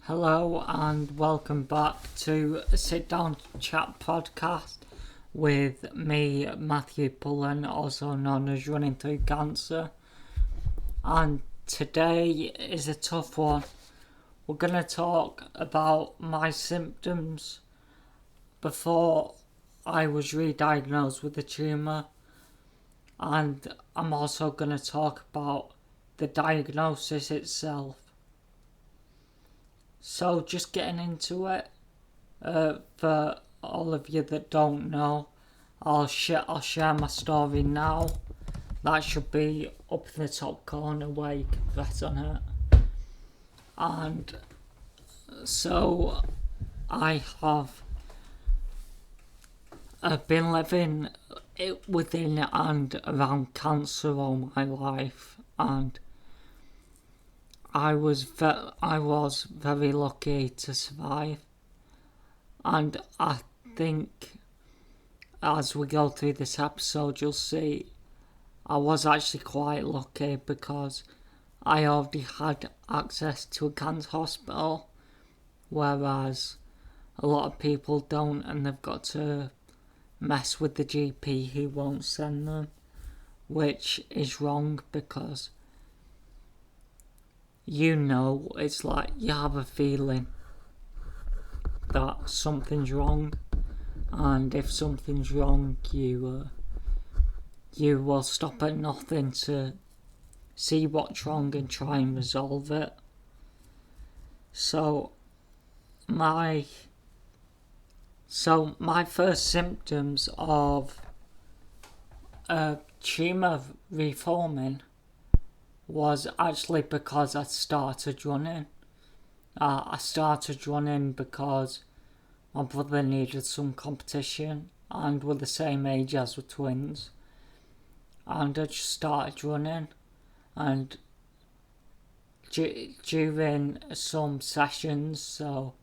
Hello and welcome back to Sit Down Chat podcast with me, Matthew Pullan, also known as Running Through Cancer. And today is a tough one. We're going to talk about my symptoms before I was re-diagnosed with a tumour. And I'm also going to talk about the diagnosis itself. So just getting into it, for all of you that don't know, I'll share my story now. That should be up in the top corner where you can press on it. And so I have been living within and around cancer all my life, and I was very lucky to survive, and I think as we go through this episode you'll see I was actually quite lucky because I already had access to a cancer hospital, whereas a lot of people don't, and they've got to mess with the GP who won't send them, which is wrong because it's like you have a feeling that something's wrong, and if something's wrong you will stop at nothing to see what's wrong and try and resolve it. So my first symptoms of a tumour reforming was actually because I started running. I started running because my brother needed some competition, and we're the same age as we're twins. And I just started running, and during some sessions, so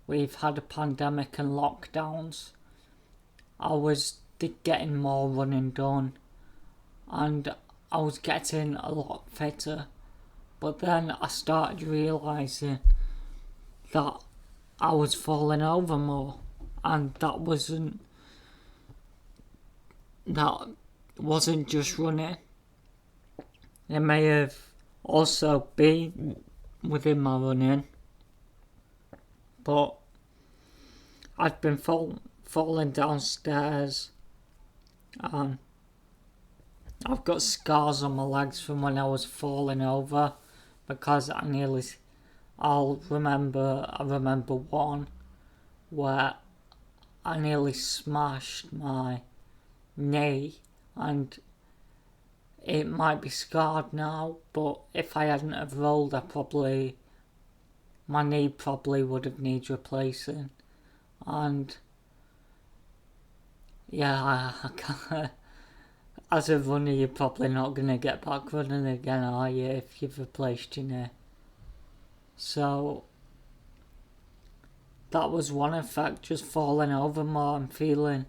we've had a pandemic and lockdowns, I was getting more running done, and I was getting a lot fitter. But then I started realising that I was falling over more, and that wasn't just running. It may have also been within my running, but I'd been falling downstairs. I've got scars on my legs from when I was falling over, because I remember one where I nearly smashed my knee, and it might be scarred now, but if I hadn't have rolled, my knee probably would have needed replacing. And yeah, I can't. As a runner, you're probably not going to get back running again, are you, if you've replaced your knee? So that was one effect, just falling over more and feeling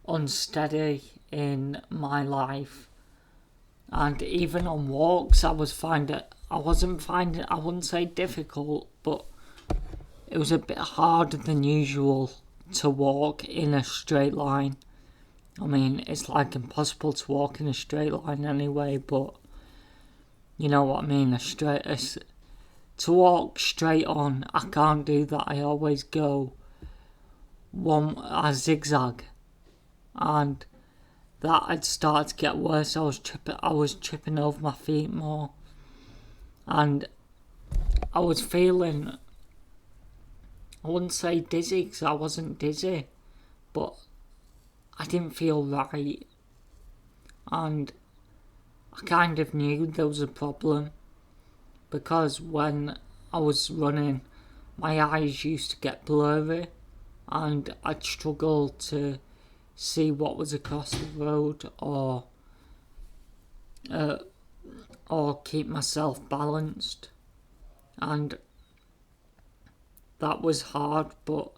unsteady in my life. And even on walks, I wouldn't say difficult, but it was a bit harder than usual to walk in a straight line. I mean, it's like impossible to walk in a straight line anyway, but you know what I mean, to walk straight on, I can't do that. I always go a zigzag, and that had started to get worse. I was tripping over my feet more, and I was feeling, I wouldn't say dizzy because I wasn't dizzy, but I didn't feel right, and I kind of knew there was a problem, because when I was running my eyes used to get blurry and I'd struggle to see what was across the road or keep myself balanced, and that was hard. But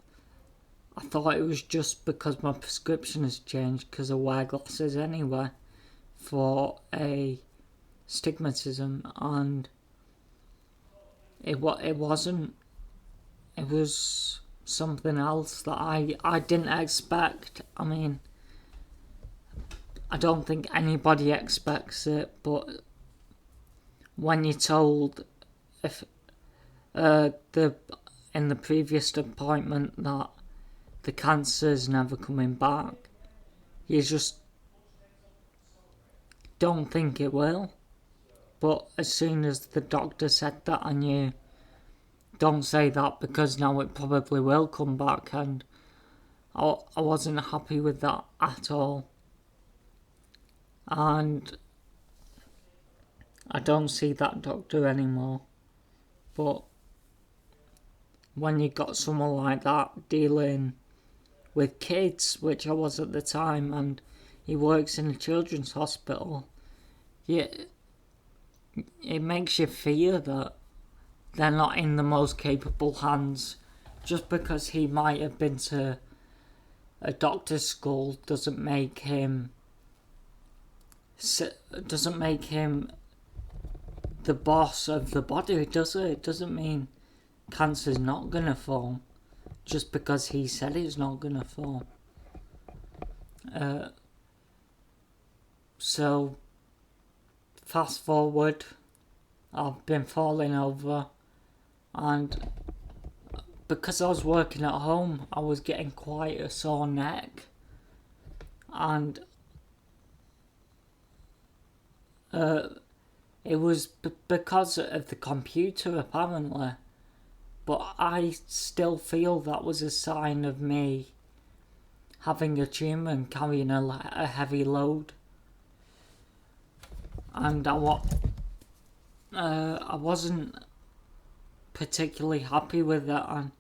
I thought it was just because my prescription has changed, because I wear glasses anyway for astigmatism, and it wasn't. it was something else that I didn't expect. I mean, I don't think anybody expects it, but when you're told if in the previous appointment that the cancer's never coming back, you just don't think it will. But as soon as the doctor said that, I knew, don't say that because now it probably will come back, and I wasn't happy with that at all. And I don't see that doctor anymore. But when you got someone like that dealing with kids, which I was at the time, and he works in a children's hospital, it makes you fear that they're not in the most capable hands. Just because he might have been to a doctor's school doesn't make him the boss of the body, does it? It doesn't mean cancer's not gonna form just because he said it's not gonna form. So fast forward, I've been falling over, and because I was working at home, I was getting quite a sore neck, and it was because of the computer apparently, but I still feel that was a sign of me having a tumour and carrying a heavy load, and I wasn't particularly happy with it, and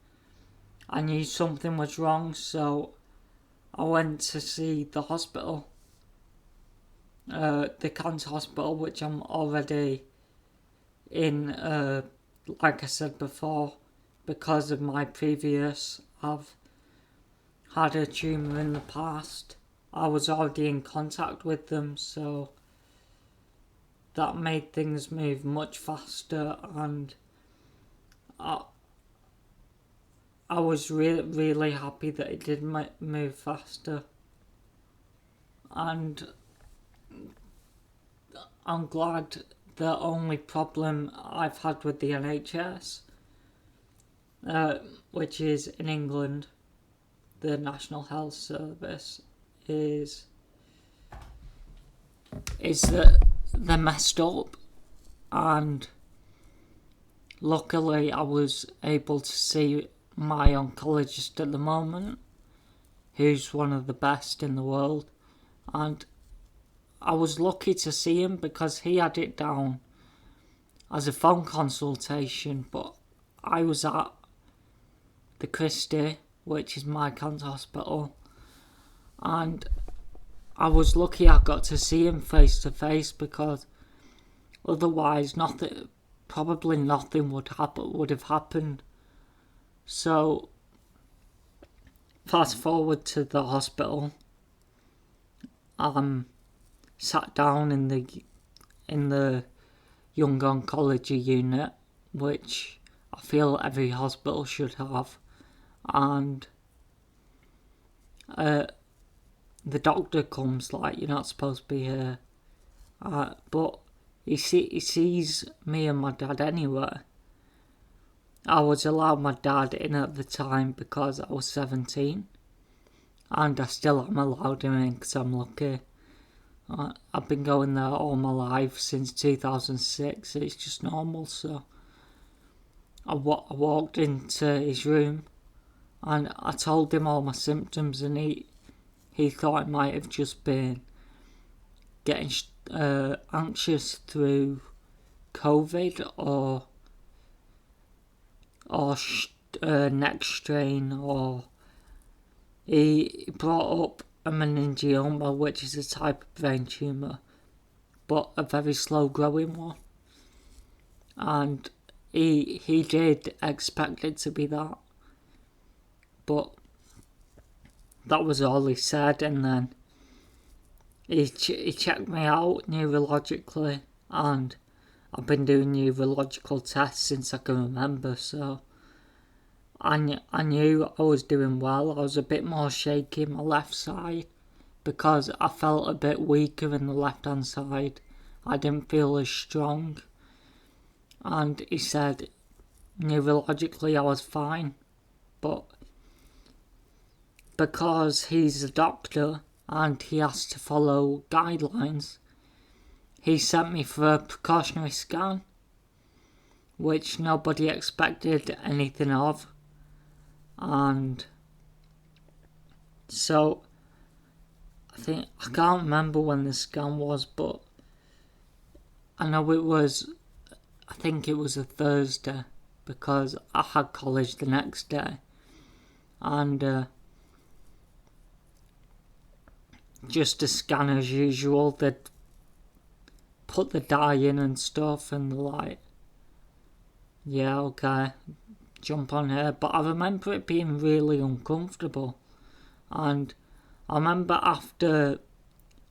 I knew something was wrong, so I went to see the hospital, the cancer hospital, which I'm already in, like I said before, because of my previous, I've had a tumour in the past. I was already in contact with them, so that made things move much faster, and I was really happy that it did move faster, and I'm glad. The only problem I've had with the NHS, which is in England, the National Health Service, is that they're messed up, and luckily I was able to see my oncologist at the moment, who's one of the best in the world, and I was lucky to see him because he had it down as a phone consultation, but I was at the Christie, which is my cancer hospital, and I was lucky I got to see him face to face, because otherwise probably nothing would have happened. So fast forward to the hospital, sat down in the young oncology unit, which I feel every hospital should have, and the doctor comes like, you're not supposed to be here, but he sees me and my dad anyway. I was allowed my dad in at the time because I was 17, and I still am allowed him in because I'm lucky. I've been going there all my life since 2006. It's just normal. So I walked into his room, and I told him all my symptoms, and he thought it might have just been getting anxious through COVID or neck strain, or he brought up a meningioma, which is a type of brain tumour, but a very slow growing one, and he did expect it to be that, but that was all he said. And then he checked me out neurologically, and I've been doing neurological tests since I can remember, so I knew I was doing well. I was a bit more shaky in my left side because I felt a bit weaker in the left hand side. I didn't feel as strong. And he said neurologically I was fine, but because he's a doctor and he has to follow guidelines, he sent me for a precautionary scan, which nobody expected anything of. And so I can't remember when the scan was, but I know I think it was a Thursday because I had college the next day. And just a scan as usual. They'd put the dye in and stuff, and they're like, yeah, okay, jump on here. But I remember it being really uncomfortable. And I remember after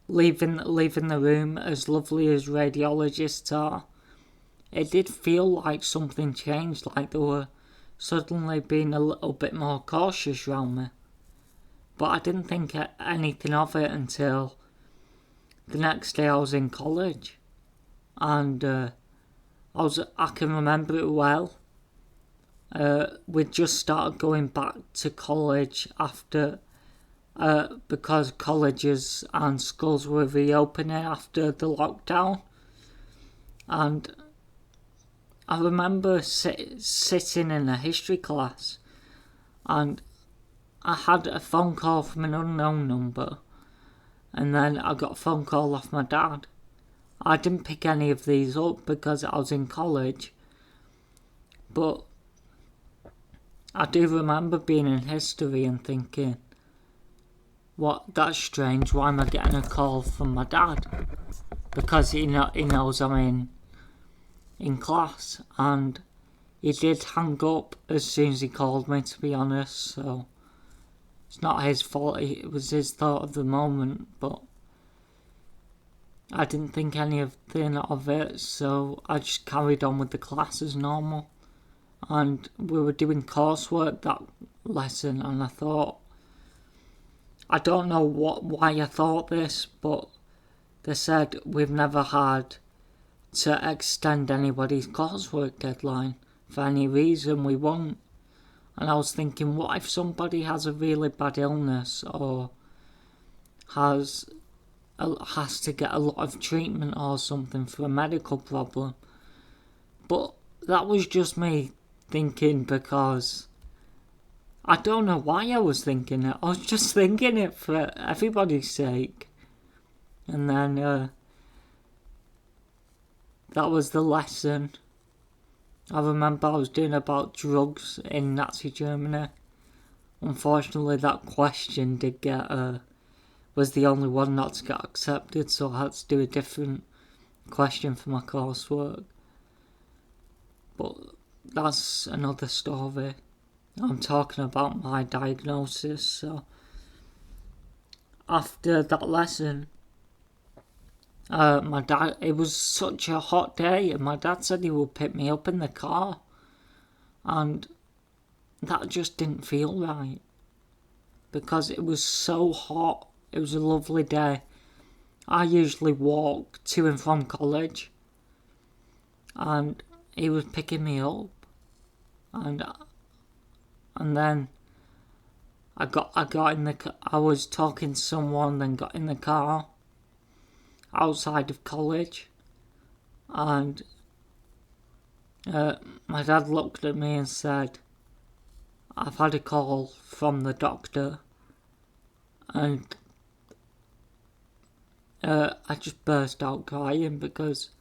leaving the room, as lovely as radiologists are, it did feel like something changed, like they were suddenly being a little bit more cautious around me. But I didn't think anything of it until the next day I was in college. And I can remember it well. We'd just started going back to college after, because colleges and schools were reopening after the lockdown. And I remember sitting in a history class, and I had a phone call from an unknown number, and then I got a phone call off my dad. I didn't pick any of these up because I was in college, but I do remember being in history and thinking, what, that's strange, why am I getting a call from my dad? Because he knows I'm in class, and he did hang up as soon as he called me, to be honest, so it's not his fault, it was his thought of the moment, but I didn't think anything of it, so I just carried on with the class as normal. And we were doing coursework that lesson, and I thought, I don't know why I thought this, but they said we've never had to extend anybody's coursework deadline for any reason, we won't. And I was thinking, what if somebody has a really bad illness or has to get a lot of treatment or something for a medical problem? But that was just me thinking, because I don't know why I was thinking it. I was just thinking it for everybody's sake. And then that was the lesson. I remember I was doing about drugs in Nazi Germany. Unfortunately, that question was the only one not to get accepted, so I had to do a different question for my coursework. But that's another story. I'm talking about my diagnosis. So after that lesson, my dad, it was such a hot day, and my dad said he would pick me up in the car, and that just didn't feel right because it was so hot. It was a lovely day. I usually walk to and from college, and he was picking me up, and then I got in the car. I was talking to someone, then got in the car outside of college, and my dad looked at me and said, I've had a call from the doctor, and I just burst out crying because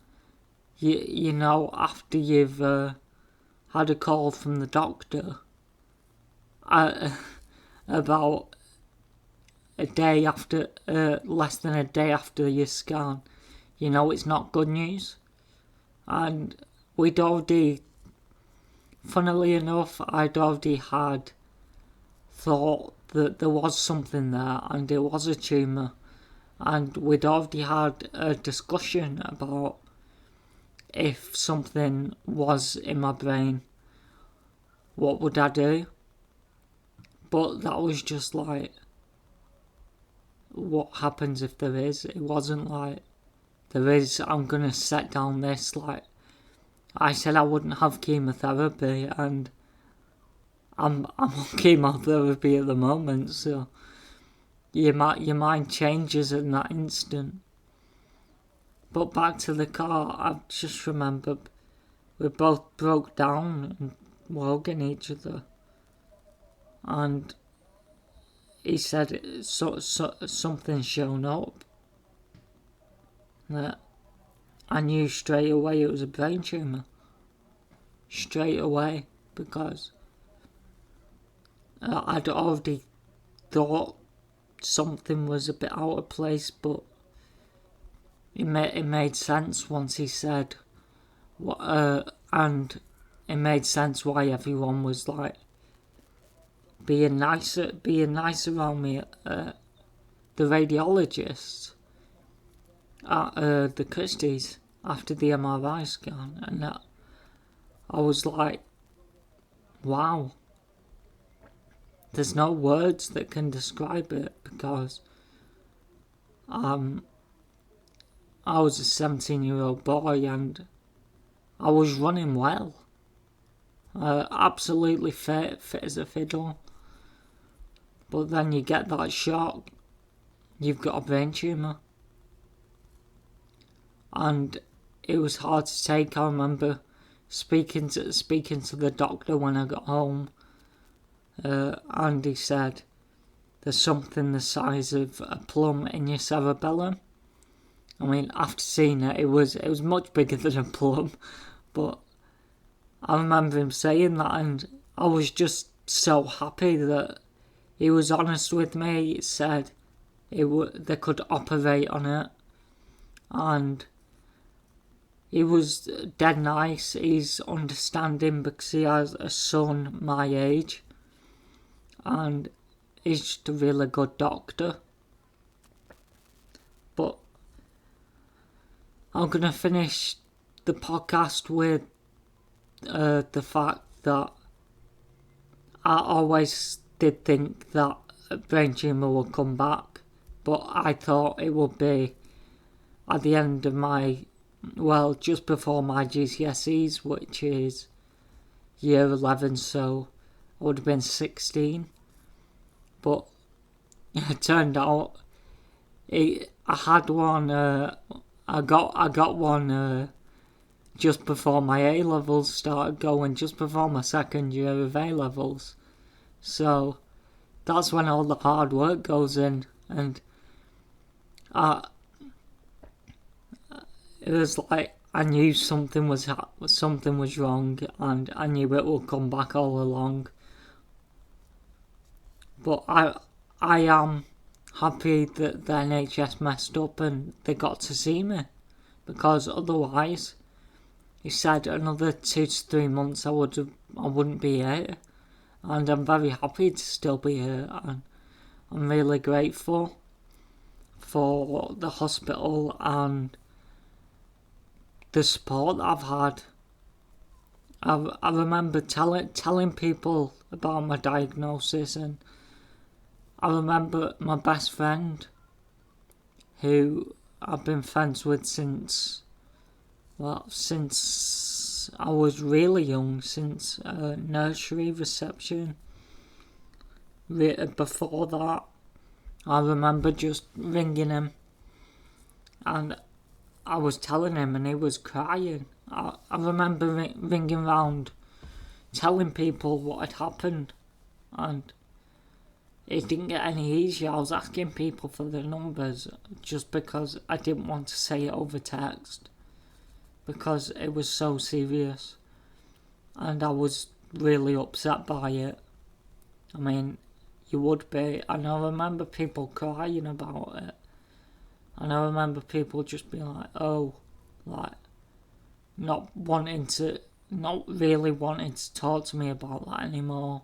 you know, after you've had a call from the doctor about a day after, less than a day after your scan, you know it's not good news. And funnily enough, I'd already had thought that there was something there, and it was a tumour, and we'd already had a discussion about if something was in my brain, what would I do? But that was just like, what happens if there is? It wasn't like, there is, I'm gonna set down this, like, I said I wouldn't have chemotherapy, and I'm on chemotherapy at the moment, so your mind changes in that instant. But back to the car, I just remember we both broke down and were hugging each other, and he said something's shown up that I knew straight away it was a brain tumour. Straight away, because I'd already thought something was a bit out of place, but it made sense once he said what, and it made sense why everyone was like being nice around me. The radiologists at the Christie's after the MRI scan, and I was like, wow. There's no words that can describe it, because I was a 17-year-old boy and I was running well. Absolutely fit as a fiddle. But then you get that shock, you've got a brain tumour. And it was hard to take. I remember speaking to the doctor when I got home, and he said, there's something the size of a plum in your cerebellum. I mean, after seeing it, it was much bigger than a plum, but I remember him saying that, and I was just so happy that he was honest with me. He said they could operate on it, and he was dead nice. He's understanding because he has a son my age, and he's just a really good doctor. But I'm gonna finish the podcast with the fact that I always did think that a brain tumour would come back, but I thought it would be at the end of just before my GCSEs, which is year 11, so I would have been 16. But it turned out I had one. I got one just before my A levels started going, just before my second year of A levels. So that's when all the hard work goes in, and it was like I knew something was wrong, and I knew it would come back all along. But I am happy that the NHS messed up and they got to see me, because otherwise, he said another 2 to 3 months I wouldn't be here, and I'm very happy to still be here, and I'm really grateful for the hospital and the support that I've had. I remember telling people about my diagnosis, and I remember my best friend, who I've been friends with since I was really young, since nursery reception. Before that, I remember just ringing him, and I was telling him, and he was crying. I remember ringing round, telling people what had happened, and it didn't get any easier. I was asking people for their numbers just because I didn't want to say it over text, because it was so serious, and I was really upset by it. I mean, you would be, and I remember people crying about it, and I remember people just being like, oh, like, not really wanting to talk to me about that anymore,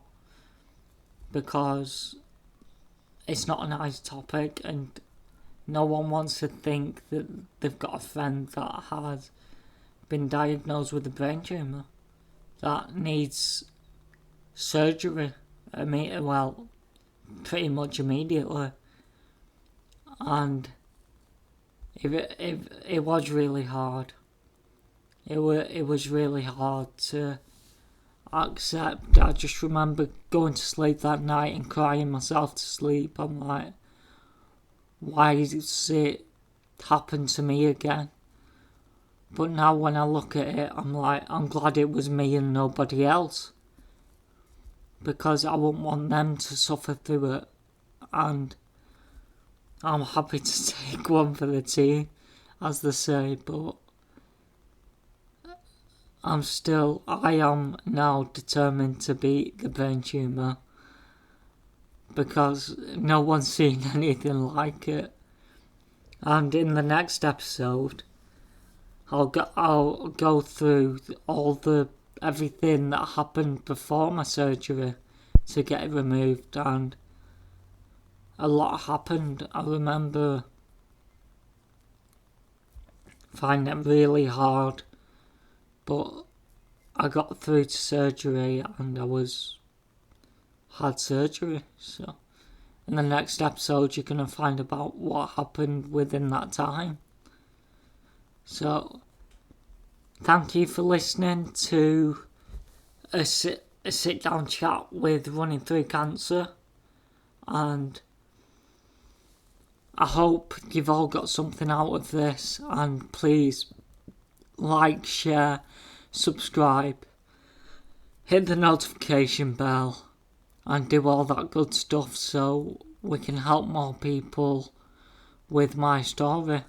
because it's not a nice topic, and no one wants to think that they've got a friend that has been diagnosed with a brain tumour that needs surgery. I mean, well, pretty much immediately. And it was really hard. It was really hard to accept. I just remember going to sleep that night and crying myself to sleep. I'm like, why is it happen to me again? But now when I look at it, I'm like, I'm glad it was me and nobody else, because I wouldn't want them to suffer through it. And I'm happy to take one for the team, as they say, but I am now determined to beat the brain tumour, because no one's seen anything like it. And in the next episode, I'll go through everything that happened before my surgery to get it removed, and a lot happened. I remember finding it really hard, but I got through to surgery and had surgery. So in the next episode, you're going to find about what happened within that time. So thank you for listening to a sit down chat with Running Through Cancer, and I hope you've all got something out of this. And please like, share, subscribe, hit the notification bell, and do all that good stuff so we can help more people with my story.